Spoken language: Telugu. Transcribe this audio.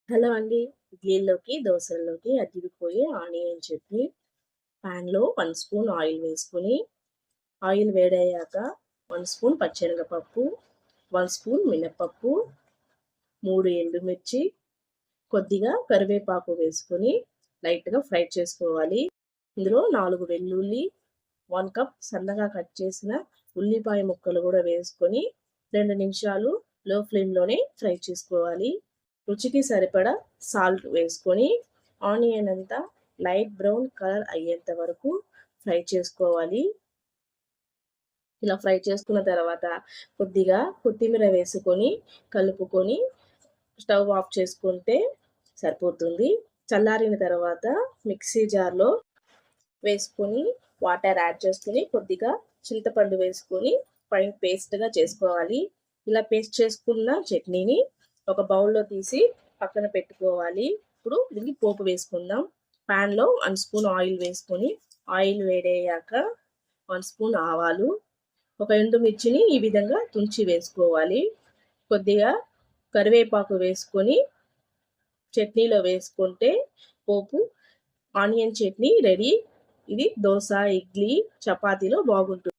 హలో అండి. ఇడ్లీలోకి, దోసల్లోకి అదిరిపోయే ఆనియన్ చట్నీ. పాన్‌లో 1 స్పూన్ ఆయిల్ వేసుకొని, ఆయిల్ వేడయ్యాక 1 స్పూన్ పచ్చెనగపప్పు, 1 స్పూన్ మినపప్పు, 3 ఎండుమిర్చి, కొద్దిగా కరివేపాకు వేసుకొని లైట్‌గా ఫ్రై చేసుకోవాలి. ఇందులో 4 వెల్లుల్లి, 1 కప్ సన్నగా కట్ చేసిన ఉల్లిపాయ ముక్కలు గూడా వేసుకొని 2 నిమిషాలు లో ఫ్లేమ్‌లోనే ఫ్రై చేసుకోవాలి. రుచికి సరిపడా సాల్ట్ వేసుకొని ఆనియన్ అంతా లైట్ బ్రౌన్ కలర్ అయ్యేంత వరకు ఫ్రై చేసుకోవాలి. ఇలా ఫ్రై చేసుకున్న తర్వాత కొద్దిగా కొత్తిమీర వేసుకొని కలుపుకొని స్టవ్ ఆఫ్ చేసుకుంటే సరిపోతుంది. చల్లారిన తర్వాత మిక్సీ జార్‌లో వేసుకొని వాటర్ యాడ్ చేసుకొని కొద్దిగా చింతపండు వేసుకొని ఫైన్ పేస్ట్‌గా చేసుకోవాలి. ఇలా పేస్ట్ చేసుకున్న చట్నీని ఒక బౌల్‌లో తీసి పక్కన పెట్టుకోవాలి. ఇప్పుడు దీనికి పోపు వేసుకుందాం. పాన్‌లో 1 స్పూన్ ఆయిల్ వేసుకొని ఆయిల్ వేడయ్యాక 1 స్పూన్ ఆవాలు, ఒక ఎండుమిర్చిని ఈ విధంగా తుంచి వేసుకోవాలి. కొద్దిగా కరివేపాకు వేసుకొని చట్నీలో వేసుకుంటే పోపు ఆనియన్ చట్నీ రెడీ. ఇది దోస, ఇడ్లీ, చపాతీలో బాగుంటుంది.